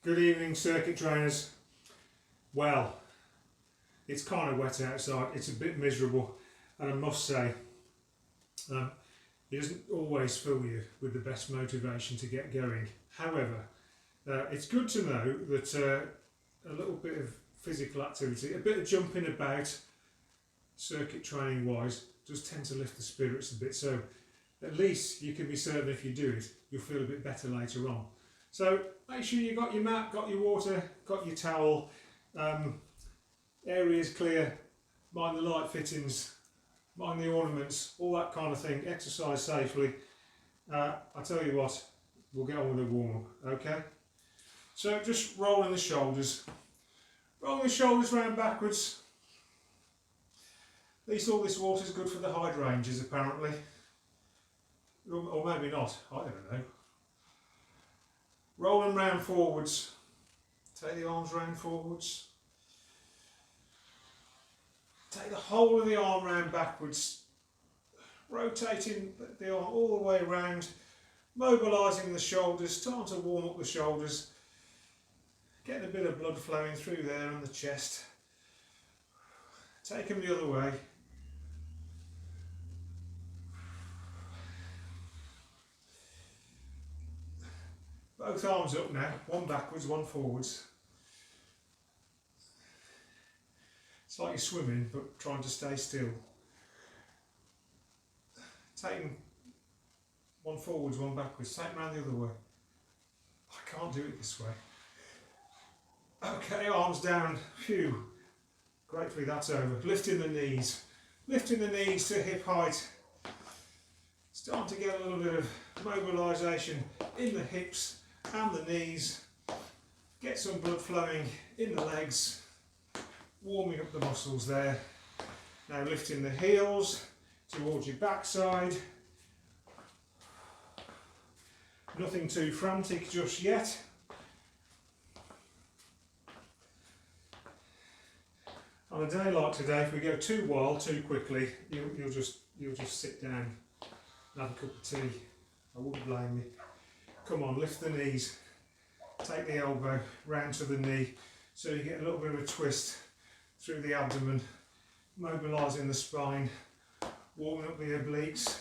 Good evening, circuit trainers. Well, it's kind of wet outside, it's a bit miserable, and I must say, it doesn't always fill you with the best motivation to get going. However, it's good to know that a little bit of physical activity, a bit of jumping about, circuit training wise, does tend to lift the spirits a bit. So at least you can be certain if you do it, you'll feel a bit better later on. So make sure you got your mat, got your water, got your towel, areas clear, mind the light fittings, mind the ornaments, all that kind of thing. Exercise safely. I'll tell you what, we'll get on with the warm-up, okay? So just rolling the shoulders round backwards. At least all this water is good for the hydrangeas apparently, or maybe not, I don't know. Rolling round forwards, take the arms round forwards, take the whole of the arm round backwards, rotating the arm all the way around, mobilising the shoulders, time to warm up the shoulders, getting a bit of blood flowing through there on the chest, take them the other way. Both arms up now, one backwards, one forwards. It's like you're swimming but trying to stay still. Taking one forwards, one backwards, take them around the other way. I can't do it this way. Okay, arms down, phew. Gratefully that's over. Lifting the knees to hip height. Starting to get a little bit of mobilisation in the hips and the knees, get some blood flowing in the legs, warming up the muscles there. Now lifting the heels towards your backside. Nothing too frantic just yet. On a day like today, if we go too wild too quickly, you'll just sit down and have a cup of tea. I wouldn't blame you. Come on, lift the knees, take the elbow round to the knee so you get a little bit of a twist through the abdomen, mobilising the spine, warming up the obliques,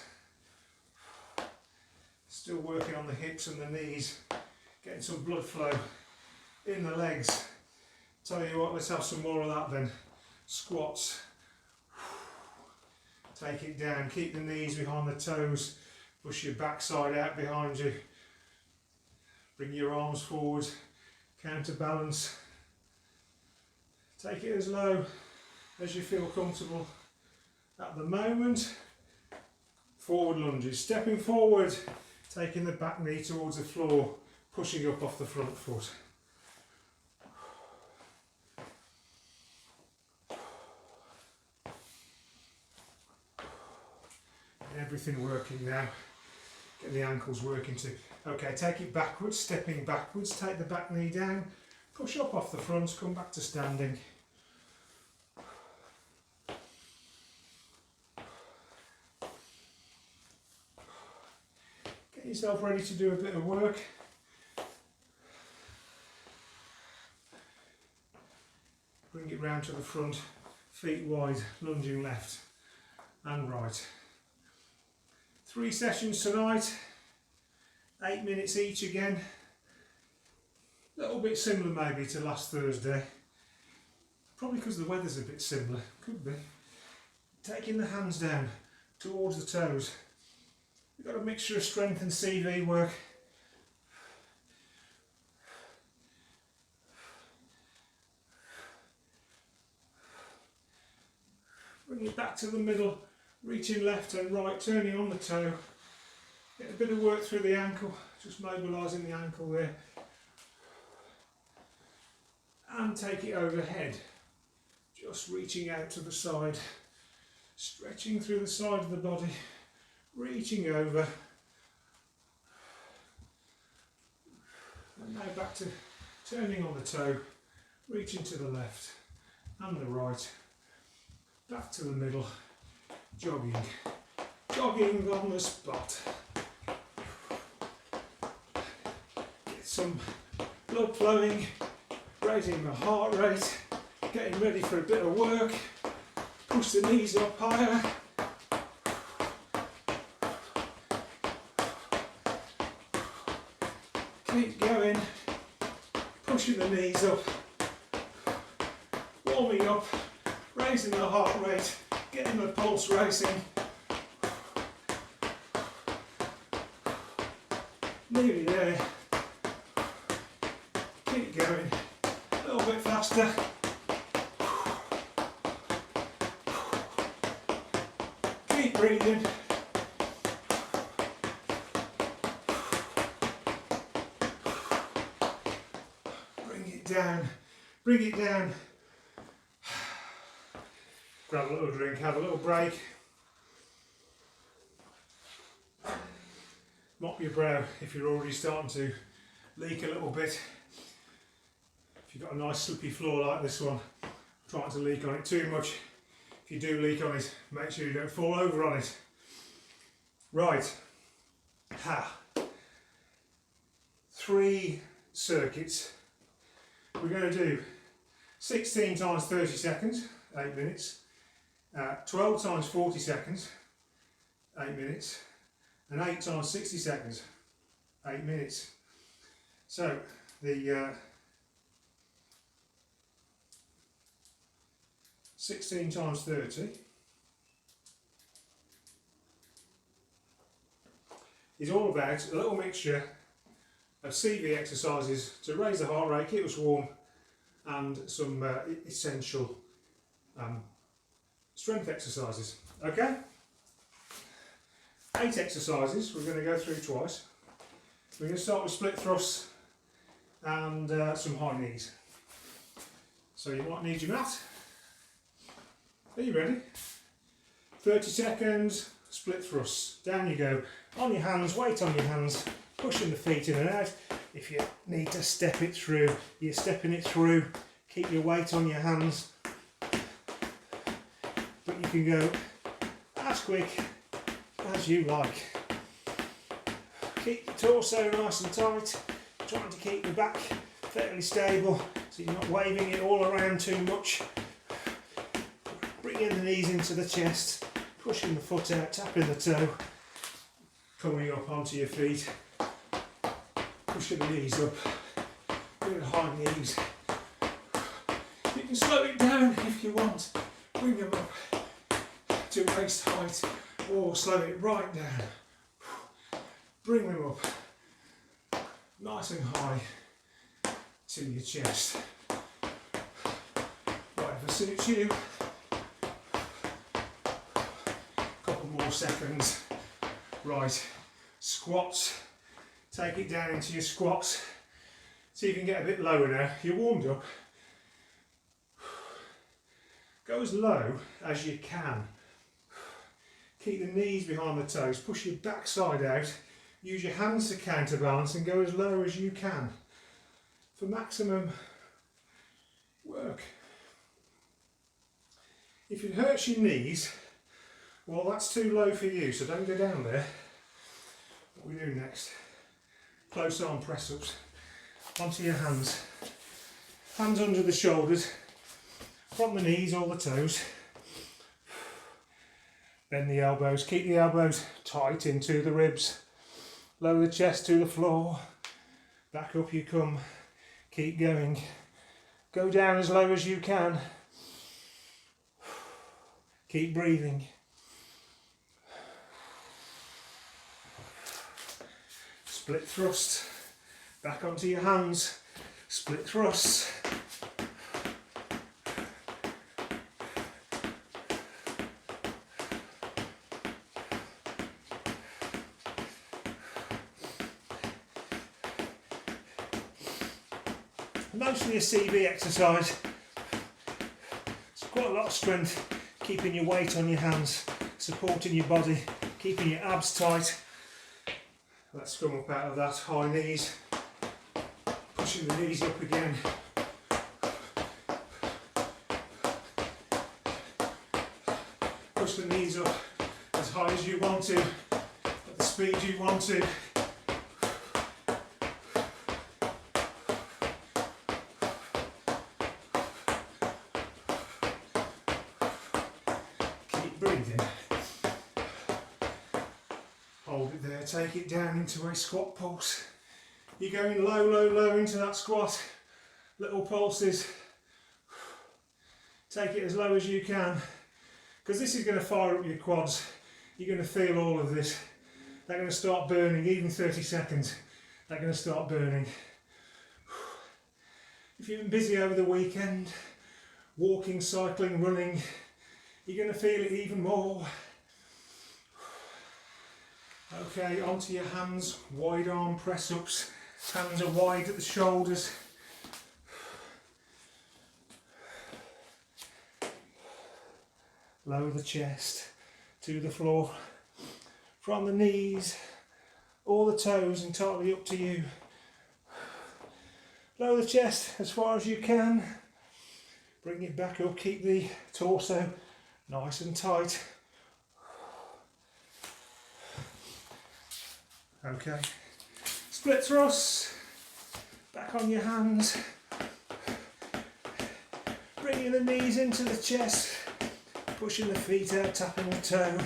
still working on the hips and the knees, getting some blood flow in the legs. Tell you what, let's have some more of that then. Squats, take it down, keep the knees behind the toes, push your backside out behind you. Bring your arms forward, counterbalance. Take it as low as you feel comfortable. At the moment, forward lunges. Stepping forward, taking the back knee towards the floor, pushing up off the front foot. Everything working now. Get the ankles working too. Okay, take it backwards, stepping backwards, take the back knee down, push up off the front, come back to standing. Get yourself ready to do a bit of work. Bring it round to the front, feet wide, lunging left and right. 3 sessions tonight, 8 minutes each again. A little bit similar maybe to last Thursday. Probably because the weather's a bit similar, could be. Taking the hands down towards the toes. We've got a mixture of strength and CV work. Bring it back to the middle. Reaching left and right, turning on the toe. Get a bit of work through the ankle, just mobilising the ankle there. And take it overhead. Just reaching out to the side, stretching through the side of the body, reaching over. And now back to turning on the toe, reaching to the left and the right, back to the middle. Jogging on the spot. Get some blood flowing, raising the heart rate, getting ready for a bit of work. Push the knees up higher. Keep going, pushing the knees up, warming up, raising the heart rate, getting the pulse racing. Nearly there. Keep going, a little bit faster. Keep breathing. Bring it down. Grab a little drink, have a little break. Mop your brow if you're already starting to leak a little bit. If you've got a nice slippy floor like this one, try not to leak on it too much. If you do leak on it, make sure you don't fall over on it. Right. 3 circuits. We're going to do 16 times 30 seconds, 8 minutes, 12 times 40 seconds, 8 minutes, and 8 times 60 seconds, 8 minutes. So the 16 times 30 is all about a little mixture of CV exercises to raise the heart rate, keep us warm, and some essential strength exercises. Okay? 8 exercises we're going to go through twice. We're going to start with split thrusts and some high knees. So you might need your mat. Are you ready? 30 seconds, split thrusts. Down you go. On your hands, weight on your hands. Pushing the feet in and out. If you need to step it through, you're stepping it through. Keep your weight on your hands. But you can go as quick as you like. Keep the torso nice and tight. Trying to keep the back fairly stable so you're not waving it all around too much. Bringing the knees into the chest. Pushing the foot out, tapping the toe. Coming up onto your feet. Pushing the knees up, doing high knees. You can slow it down if you want. Bring them up to waist height or slow it right down. Bring them up nice and high to your chest. Whatever suits you. Couple more seconds. Right, squats. Take it down into your squats. So you can get a bit lower now. You're warmed up. Go as low as you can. Keep the knees behind the toes. Push your backside out. Use your hands to counterbalance and go as low as you can for maximum work. If it hurts your knees, well, that's too low for you, so don't go down there. What we do next? Close arm press ups onto your hands. Hands under the shoulders, from the knees or the toes. Bend the elbows, keep the elbows tight into the ribs. Lower the chest to the floor. Back up you come. Keep going. Go down as low as you can. Keep breathing. Split thrust, back onto your hands, split thrust. Mostly a CV exercise. It's quite a lot of strength, keeping your weight on your hands, supporting your body, keeping your abs tight. Let's come up out of that, high knees, pushing the knees up again. Push the knees up as high as you want to, at the speed you want to. Keep breathing. Hold it there, take it down into a squat pulse. You're going low, low, low into that squat. Little pulses. Take it as low as you can, because this is going to fire up your quads. You're going to feel all of this. They're going to start burning, even 30 seconds. They're going to start burning. If you've been busy over the weekend, walking, cycling, running, you're going to feel it even more. Okay, onto your hands, wide arm press ups. Hands are wide at the shoulders. Lower the chest to the floor. From the knees, all the toes, entirely up to you. Lower the chest as far as you can. Bring it back up, keep the torso nice and tight. Okay, split thrusts, back on your hands. Bringing the knees into the chest, pushing the feet out, tapping the toe.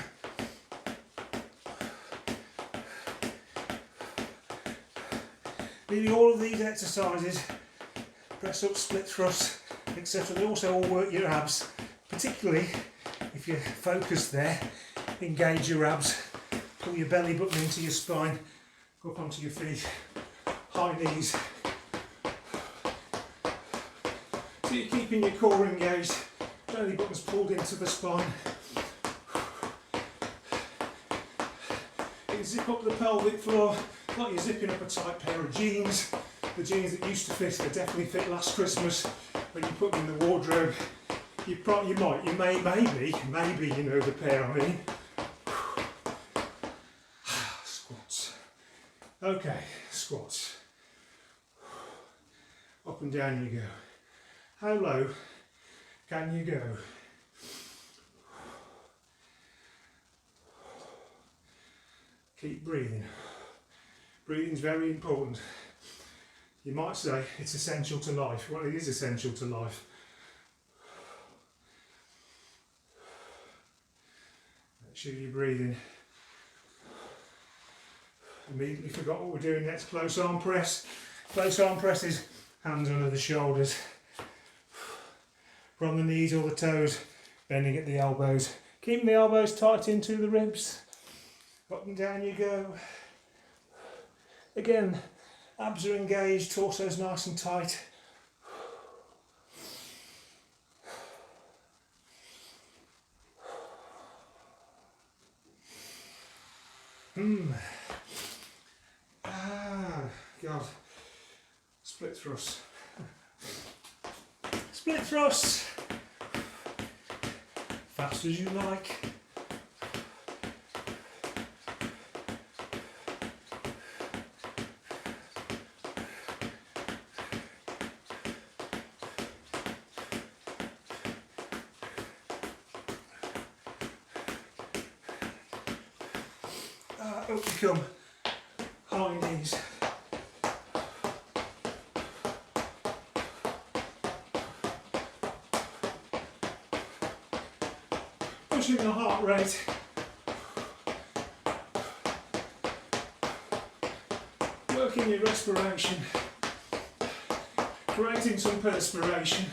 Nearly all of these exercises, press up, split thrusts, etc. They also all work your abs, particularly if you're focused there. Engage your abs, pull your belly button into your spine, go up onto your feet, high knees. So you're keeping your core engaged, belly button's pulled into the spine. You can zip up the pelvic floor like you're zipping up a tight pair of jeans. The jeans that used to fit, they definitely fit last Christmas. When you put them in the wardrobe, maybe, you know the pair I mean. Squats. Okay, squats. Up and down you go. How low can you go? Keep breathing. Breathing is very important. You might say it's essential to life. Well, it is essential to life. Make sure you're breathing. Immediately forgot what we're doing next. Close arm press. Close arm presses, hands under the shoulders. From the knees or the toes, bending at the elbows. Keeping the elbows tight into the ribs. Up and down you go. Again, abs are engaged, torso's nice and tight. God. Split thrusts. Split thrusts. Fast as you like. Up you come, high knees. Pushing the heart rate. Working your respiration. Creating some perspiration.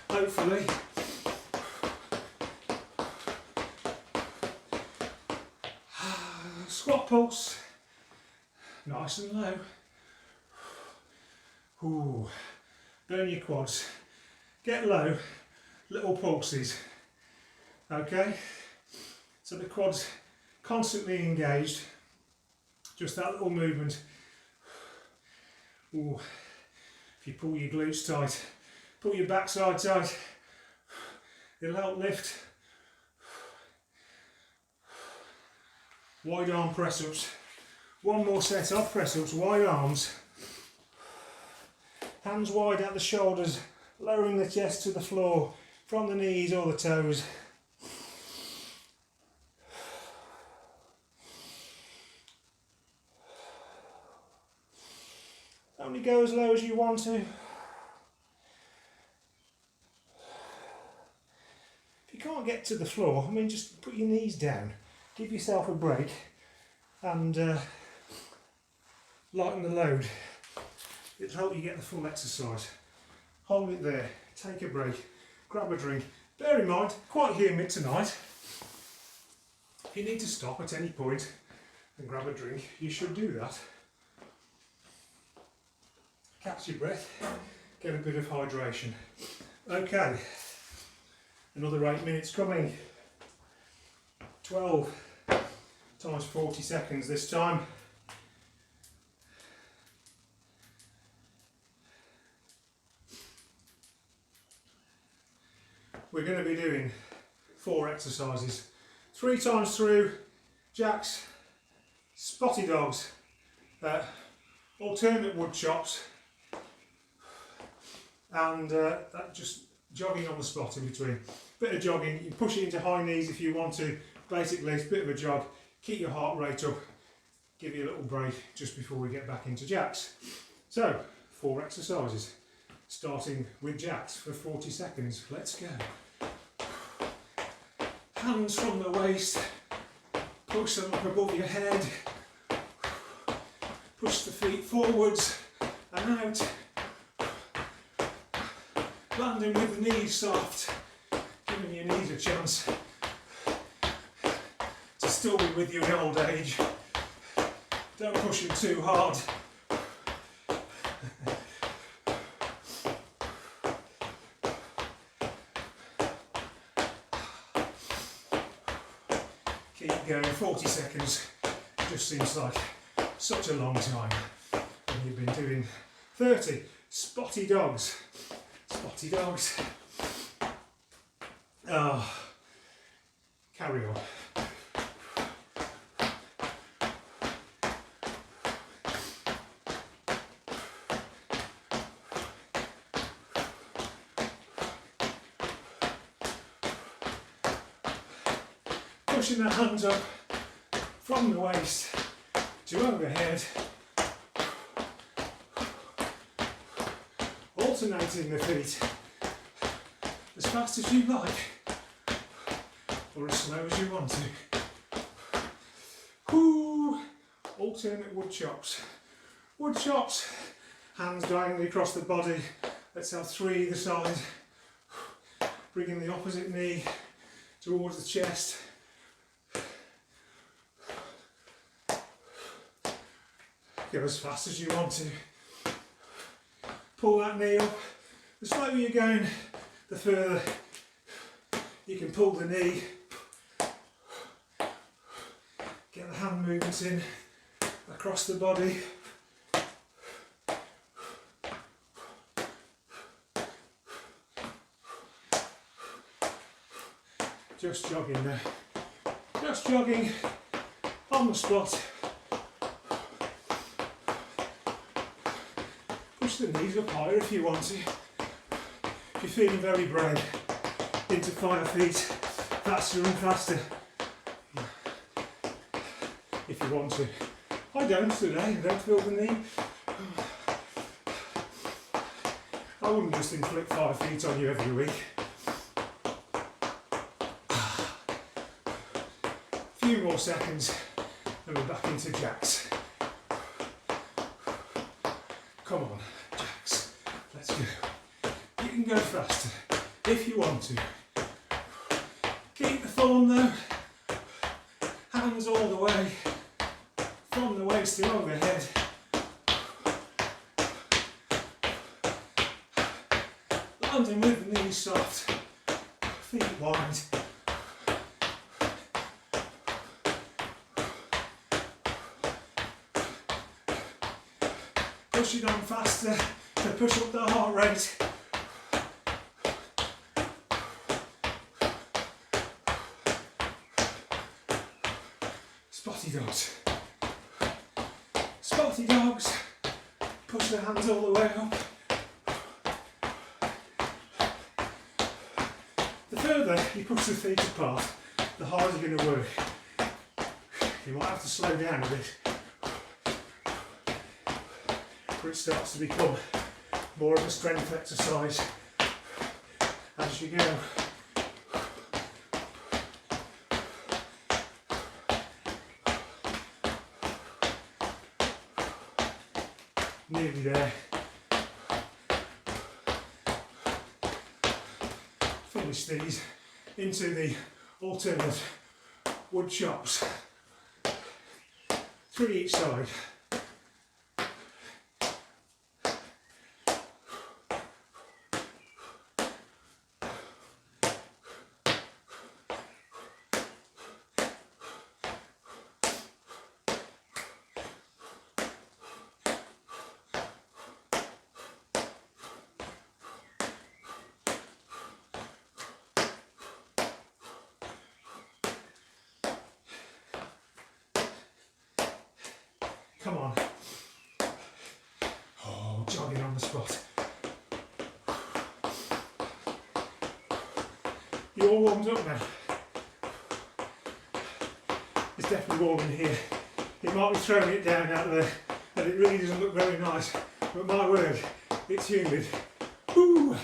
Hopefully. Squat pulse, nice and low. Ooh. Burn your quads. Get low, little pulses. Okay? So the quads constantly engaged. Just that little movement. Ooh. If you pull your glutes tight, pull your backside tight, it'll help lift. Wide arm press ups. One more set of press ups, wide arms. Hands wide at the shoulders, lowering the chest to the floor, from the knees or the toes. Only go as low as you want to. If you can't get to the floor, I mean, just put your knees down, give yourself a break, and lighten the load. It'll help you get the full exercise. Hold it there, take a break, grab a drink. Bear in mind, quite humid tonight. If you need to stop at any point and grab a drink, you should do that. Catch your breath, get a bit of hydration. Okay, another 8 minutes coming. 12 times 40 seconds this time. We're going to be doing 4 exercises. 3 times through, jacks, spotty dogs, alternate wood chops, and just jogging on the spot in between. Bit of jogging, you can push it into high knees if you want to. Basically it's a bit of a jog, keep your heart rate up, give you a little break just before we get back into jacks. So 4 exercises, starting with jacks for 40 seconds. Let's go. Hands from the waist, push them up above your head, push the feet forwards and out, landing with the knees soft, giving your knees a chance to still be with you in old age. Don't push them too hard. Keep going, 40 seconds just seems like such a long time when you've been doing 30. Spotty dogs. Spotty dogs. Oh, carry on. Pushing the hands up from the waist to overhead, alternating the feet as fast as you like or as slow as you want to. Whoo! Alternate wood chops. Wood chops, hands diagonally across the body. Let's have 3 either side, bringing the opposite knee towards the chest. Go as fast as you want to. Pull that knee up. The slower you're going, the further you can pull the knee. Get the hand movements in across the body. Just jogging there. Just jogging on the spot. Push the knees up higher if you want to. If you're feeling very brave, into 5 feet, faster and faster. If you want to. I don't today, I don't feel the need. I wouldn't just inflict 5 feet on you every week. A few more seconds and we're back into jacks. Come on, jacks, let's go. You can go faster if you want to. Keep the form though. Hands all the way from the waist to overhead. Landing with the knees soft, feet wide. Push it on faster to push up the heart rate. Spotty dogs. Spotty dogs. Push the hands all the way up. The further you push the feet apart, the harder you're going to work. You might have to slow down a bit. It starts to become more of a strength exercise as you go. Nearly there. Finish these into the alternate wood chops. 3 each side. Come on. Oh, jogging on the spot. You're all warmed up now. It's definitely warm in here. It might be throwing it down out there and it really doesn't look very nice, but my word, it's humid. Woo!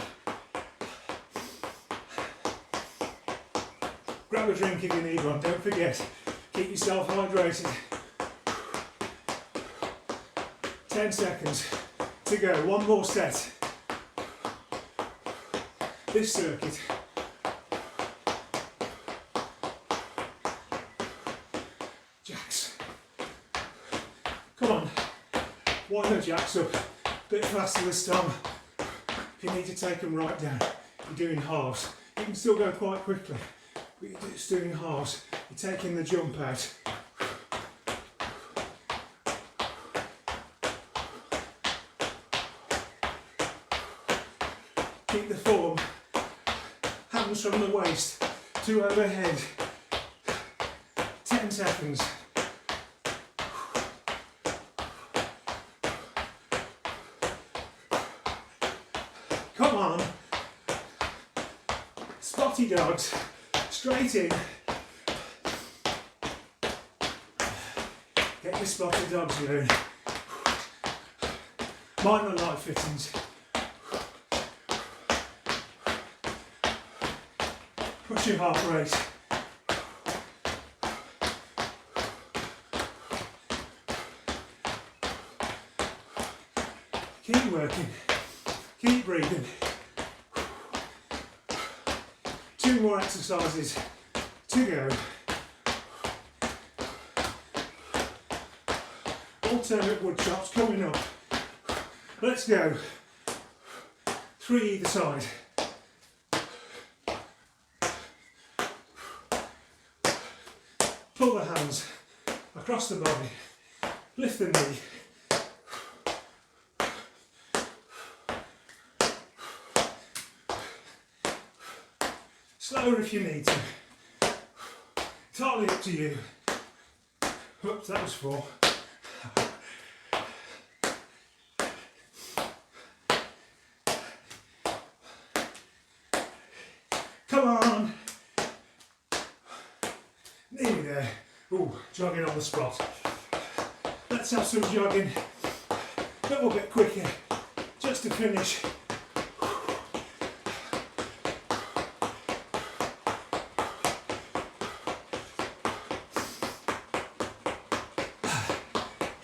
Grab a drink if you need one, don't forget. Keep yourself hydrated. 10 seconds to go, one more set. This circuit. Jacks. Come on, wind the jacks up, a bit faster this time. If you need to take them right down, you're doing halves. You can still go quite quickly, but you're just doing halves. You're taking the jump out. Keep the form, hands from the waist to overhead. 10 seconds. Come on. Spotty dogs, straight in. Get your spotty dogs going. Mine are light fittings. Push your heart rate. Keep working. Keep breathing. 2 more exercises to go. Alternate wood chops coming up. Let's go. 3 either side. Pull the hands across the body, lift the knee. Slower if you need to. Entirely up to you. Oops, that was 4. Come on. Nearly there. Ooh, jogging on the spot. Let's have some jogging. A little bit quicker, just to finish.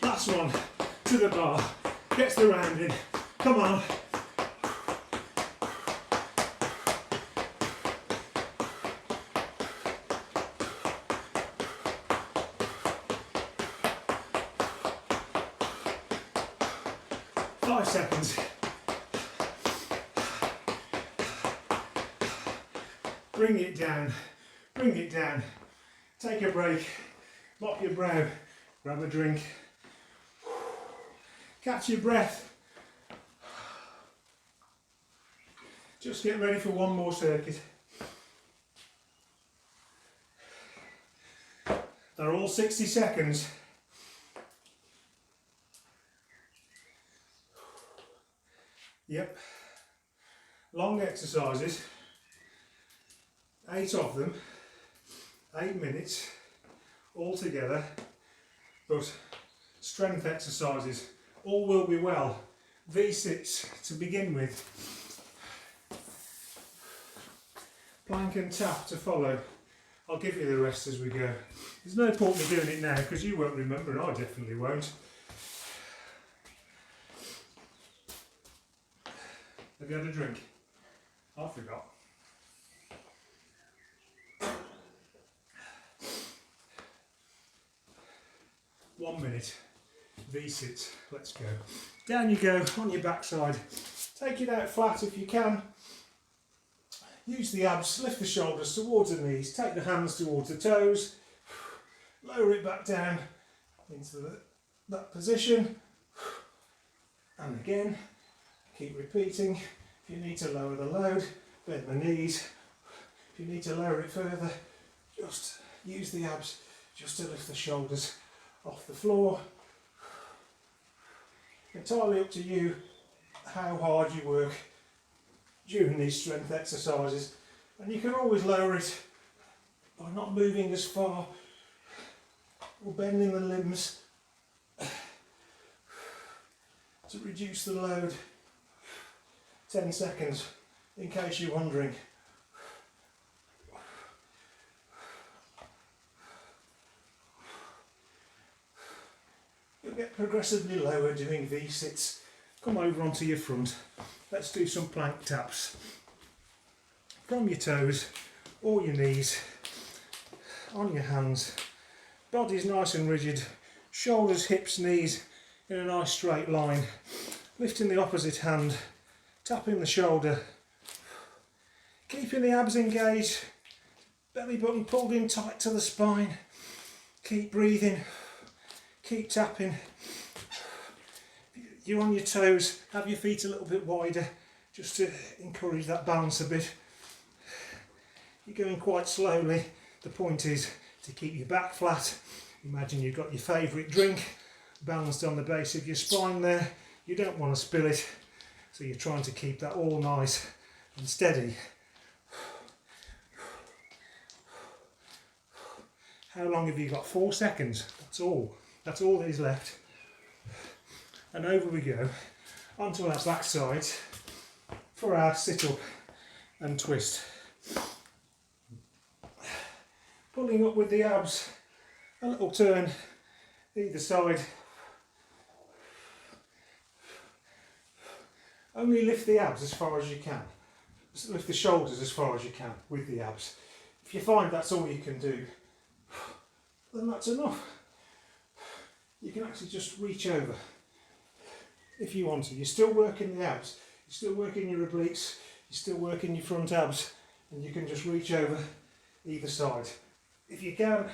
Last one, to the bar. Gets the round in. Come on. Seconds. Bring it down, bring it down. Take a break, mop your brow, grab a drink, catch your breath. Just get ready for one more circuit. They're all 60 seconds. Yep, long exercises, 8 of them, 8 minutes all together, but strength exercises, all will be well. V-sits to begin with, plank and tap to follow. I'll give you the rest as we go. There's no point in doing it now because you won't remember and I definitely won't. Have you had a drink? I forgot. One minute. V-sit. Let's go. Down you go on your backside. Take it out flat if you can. Use the abs, lift the shoulders towards the knees, take the hands towards the toes, lower it back down into that position, and again, keep repeating. If you need to lower the load, bend the knees. If you need to lower it further, just use the abs just to lift the shoulders off the floor. Entirely up to you how hard you work during these strength exercises, and you can always lower it by not moving as far or bending the limbs to reduce the load. 10 seconds in case you're wondering. You'll get progressively lower doing V-sits. Come over onto your front. Let's do some plank taps. From your toes or your knees, on your hands. Body's nice and rigid. Shoulders, hips, knees in a nice straight line. Lifting the opposite hand, tapping the shoulder. Keeping the abs engaged. Belly button pulled in tight to the spine. Keep breathing. Keep tapping. You're on your toes, have your feet a little bit wider just to encourage that balance a bit. You're going quite slowly. The point is to keep your back flat. Imagine you've got your favourite drink balanced on the base of your spine there. You don't want to spill it, so you're trying to keep that all nice and steady. How long have you got? 4 seconds. That's all. That's all that is left. And over we go onto our back side for our sit up and twist. Pulling up with the abs, a little turn either side. Only lift the abs as far as you can. Just lift the shoulders as far as you can with the abs. If you find that's all you can do, then that's enough. You can actually just reach over if you want to. You're still working the abs, you're still working your obliques, you're still working your front abs, and you can just reach over either side. If you can,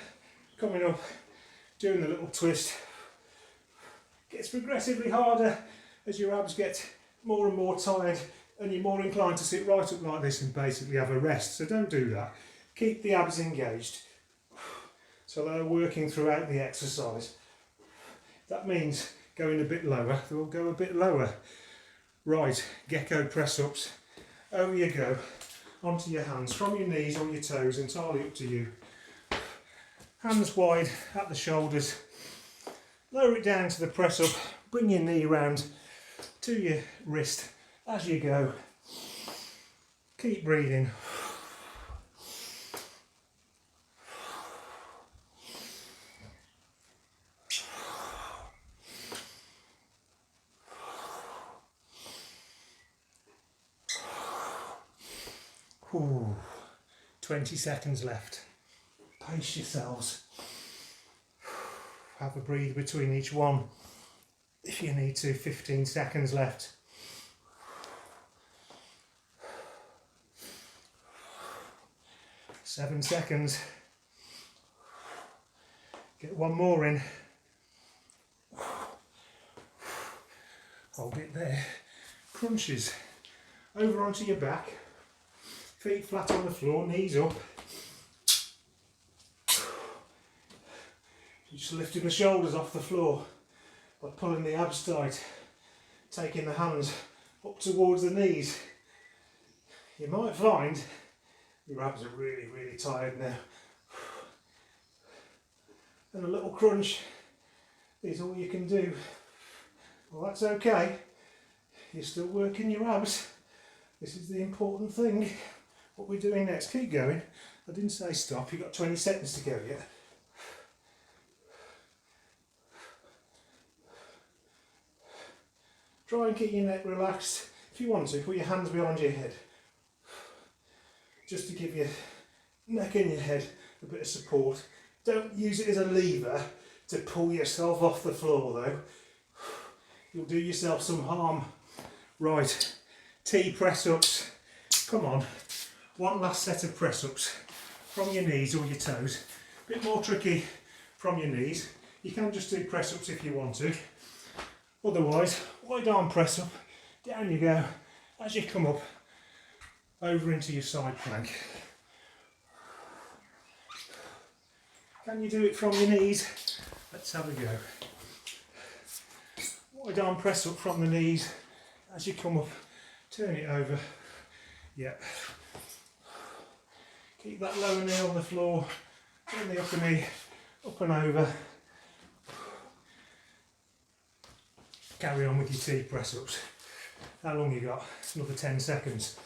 coming up, doing the little twist. Gets progressively harder as your abs get more and more tired and you're more inclined to sit right up like this and basically have a rest. So don't do that. Keep the abs engaged so they're working throughout the exercise. That means going a bit lower, they'll go a bit lower. Right, gecko press ups. Over you go, onto your hands, from your knees or your toes, entirely up to you. Hands wide at the shoulders. Lower it down to the press up, bring your knee round to your wrist as you go. Keep breathing. Ooh, 20 seconds left. Pace yourselves. Have a breathe between each one if you need to. 15 seconds left. Seven seconds. Get one more in. Hold it there. Crunches. Over onto your back. Feet flat on the floor, knees up. Just lifting the shoulders off the floor by pulling the abs tight, taking the hands up towards the knees. You might find your abs are really, really tired now. And a little crunch is all you can do. Well, that's okay. You're still working your abs. This is the important thing. What we're doing next, keep going. I didn't say stop, you've got 20 seconds to go yet. Try and keep your neck relaxed. If if you want to, put your hands behind your head, just to give your neck and your head a bit of support. Don't use it as a lever to pull yourself off the floor though. You'll do yourself some harm. Right, T press ups. Come on, one last set of press ups from your knees or your toes. A bit more tricky from your knees. You can just do press ups if you want to. Otherwise, wide arm press up, down you go. As you come up, over into your side plank. Can you do it from your knees? Let's have a go. Wide arm press up from the knees. As you come up, turn it over. Yep. Keep that lower knee on the floor. Turn the upper knee up and over. Carry on with your T press ups. How long you got? Another 10 seconds.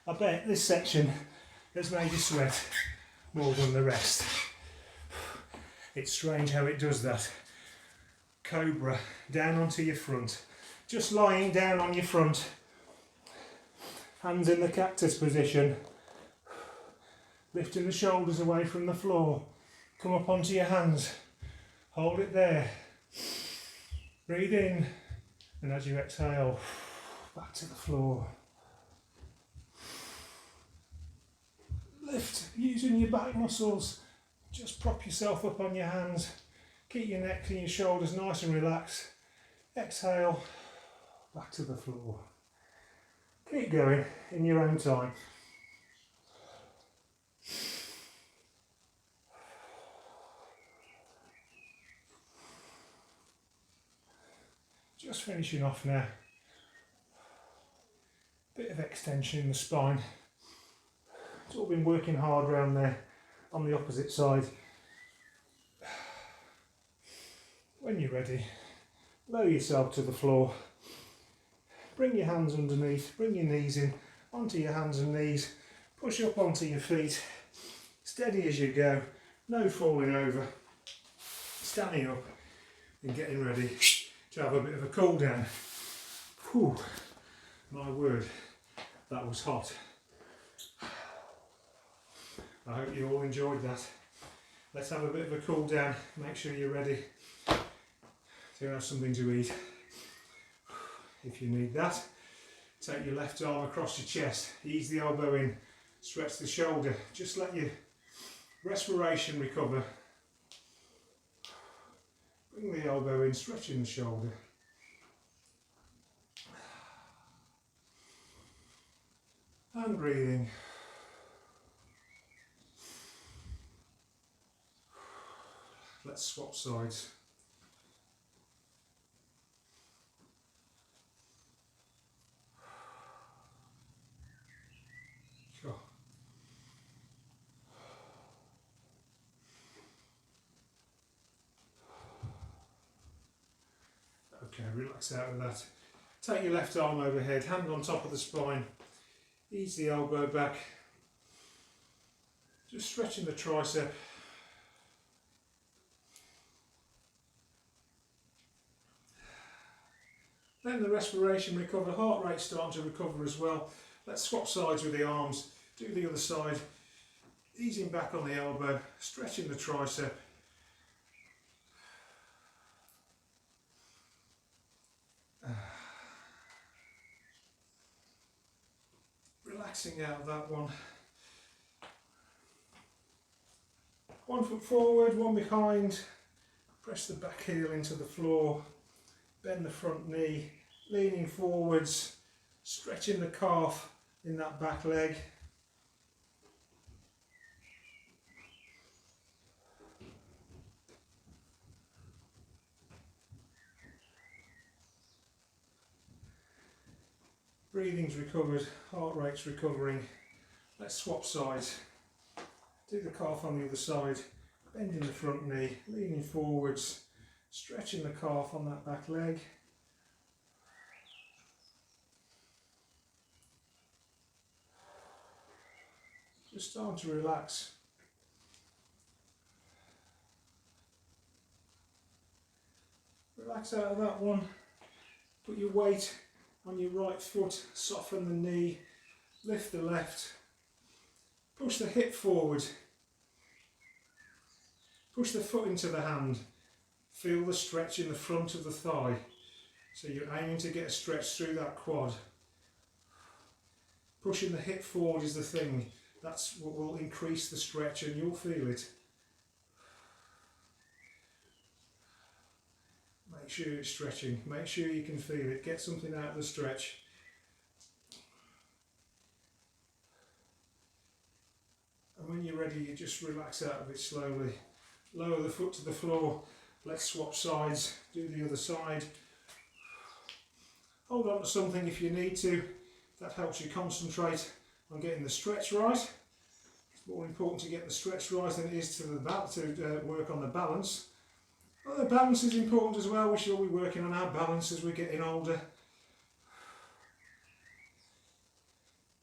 I bet this section has made you sweat more than the rest. It's strange how it does that. Cobra, down onto your front. Just lying down on your front. Hands in the cactus position. Lifting the shoulders away from the floor. Come up onto your hands. Hold it there. Breathe in. And as you exhale, back to the floor. Lift using your back muscles. Just prop yourself up on your hands. Keep your neck and your shoulders nice and relaxed. Exhale, back to the floor. Keep going in your own time. Just finishing off now. Bit of extension in the spine. It's all been working hard around there on the opposite side. When you're ready, lower yourself to the floor. Bring your hands underneath, bring your knees in, onto your hands and knees. Push up onto your feet. Steady as you go, no falling over. Standing up and getting ready to have a bit of a cool down. Whew, my word, that was hot. I hope you all enjoyed that. Let's have a bit of a cool down. Make sure you're ready to have something to eat. If you need that, take your left arm across your chest. Ease the elbow in. Stretch the shoulder. Just let your respiration recover. Bring the elbow in, stretching the shoulder. And breathing. Let's swap sides. Sure. Okay, relax out of that. Take your left arm overhead, hand on top of the spine. Ease the elbow back. Just stretching the tricep. Then the respiration recover, heart rate starting to recover as well. Let's swap sides with the arms, do the other side. Easing back on the elbow, stretching the tricep. Relaxing out of that one. 1 foot forward, 1 behind. Press the back heel into the floor. Bend the front knee, leaning forwards, stretching the calf in that back leg. Breathing's recovered, heart rate's recovering. Let's swap sides. Do the calf on the other side, bending the front knee, leaning forwards, stretching the calf on that back leg. Just starting to relax. Relax out of that one. Put your weight on your right foot, soften the knee, lift the left, push the hip forward, push the foot into the hand, feel the stretch in the front of the thigh. So you're aiming to get a stretch through that quad. Pushing the hip forward is the thing. That's what will increase the stretch and you'll feel it. Make sure it's stretching, make sure you can feel it, get something out of the stretch. And when you're ready, you just relax out of it slowly. Lower the foot to the floor, let's swap sides, do the other side. Hold on to something if you need to, that helps you concentrate on getting the stretch right. It's more important to get the stretch right than it is to work on the balance. Well, the balance is important as well. We should all be working on our balance as we're getting older.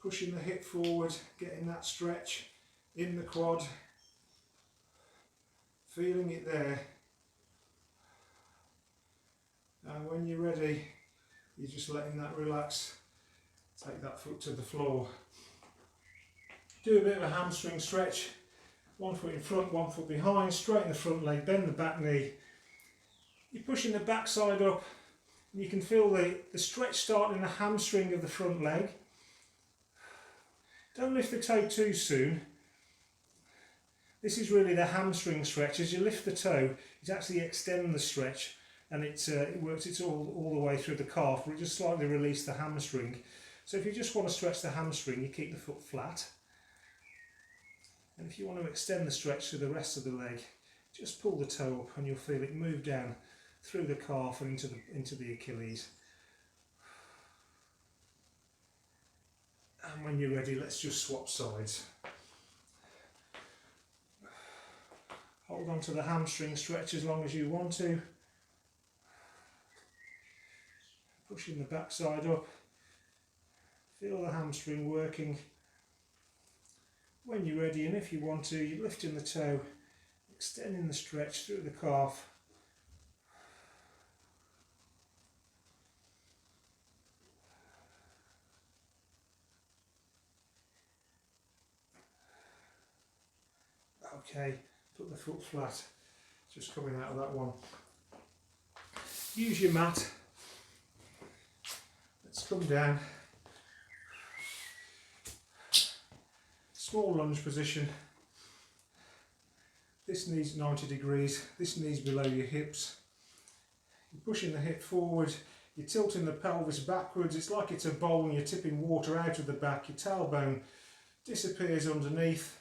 Pushing the hip forward, getting that stretch in the quad. Feeling it there. And when you're ready, you're just letting that relax. Take that foot to the floor. Do a bit of a hamstring stretch. One foot in front, one foot behind. Straighten the front leg, bend the back knee. You're pushing the back side up and you can feel the stretch starting in the hamstring of the front leg. Don't lift the toe too soon. This is really the hamstring stretch. As you lift the toe, it's actually extending the stretch and it works all the way through the calf, but it just slightly release the hamstring. So if you just want to stretch the hamstring, you keep the foot flat. And if you want to extend the stretch to the rest of the leg, just pull the toe up and you'll feel it move down through the calf and into the Achilles. And when you're ready, let's just swap sides. Hold on to the hamstring stretch as long as you want to. Pushing the back side up. Feel the hamstring working. When you're ready, and if you want to, you're lifting the toe, extending the stretch through the calf. Okay, put the foot flat, just coming out of that one. Use your mat. Let's come down. Small lunge position. This knee's 90 degrees, this knee's below your hips. You're pushing the hip forward, you're tilting the pelvis backwards. It's like it's a bowl and you're tipping water out of the back. Your tailbone disappears underneath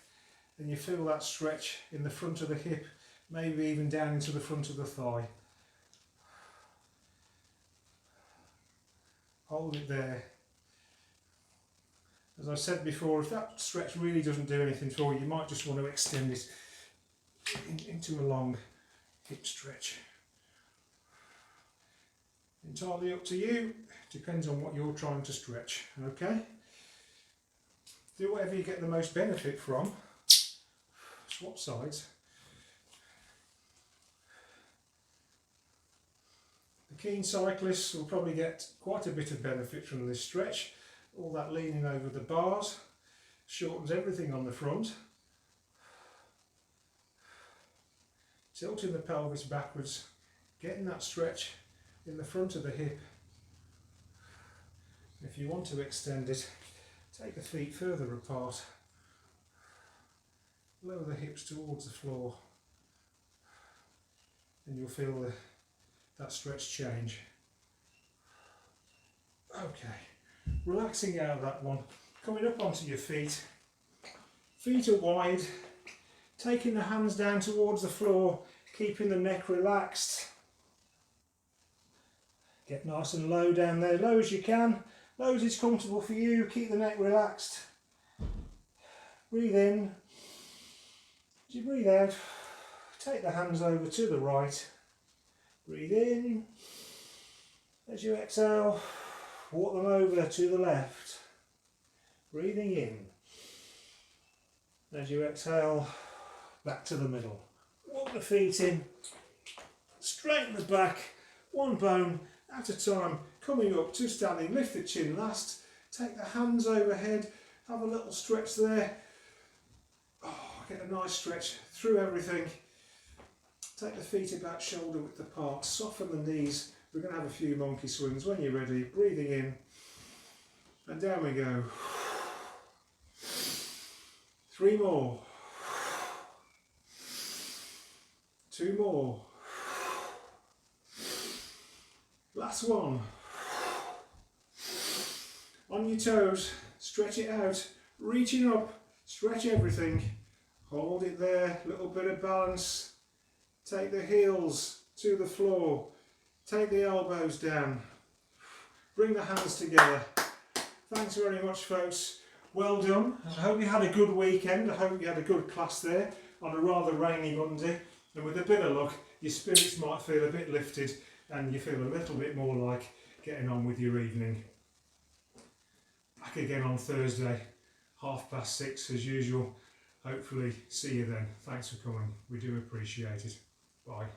and you feel that stretch in the front of the hip, maybe even down into the front of the thigh. Hold it there. As I said before, if that stretch really doesn't do anything for you, you might just want to extend it into a long hip stretch. Entirely up to you, depends on what you're trying to stretch, okay? Do whatever you get the most benefit from. Swap sides. The keen cyclists will probably get quite a bit of benefit from this stretch. All that leaning over the bars shortens everything on the front. Tilting the pelvis backwards, getting that stretch in the front of the hip. If you want to extend it, take the feet further apart. Lower the hips towards the floor and you'll feel that stretch change. Okay, relaxing out of that one, coming up onto your feet. Feet are wide, taking the hands down towards the floor, keeping the neck relaxed. Get nice and low down there, low as you can, low as it's comfortable for you, keep the neck relaxed. Breathe in. As you breathe out, take the hands over to the right. Breathe in. As you exhale, walk them over to the left. Breathing in. As you exhale, back to the middle. Walk the feet in. Straighten the back. one bone at a time, coming up to standing. Lift the chin last, take the hands overhead, have a little stretch there. Oh, get a nice stretch through everything. Take the feet about shoulder width apart, soften the knees. We're going to have a few monkey swings. When you're ready, breathing in, and down we go. 3 more. 2 more. Last one. On your toes, stretch it out, reaching up, stretch everything. Hold it there, little bit of balance. Take the heels to the floor. Take the elbows down. Bring the hands together. Thanks very much, folks. Well done. I hope you had a good weekend. I hope you had a good class there on a rather rainy Monday. And with a bit of luck, your spirits might feel a bit lifted and you feel a little bit more like getting on with your evening. Back again on Thursday, 6:30 as usual. Hopefully see you then. Thanks for coming. We do appreciate it. Bye.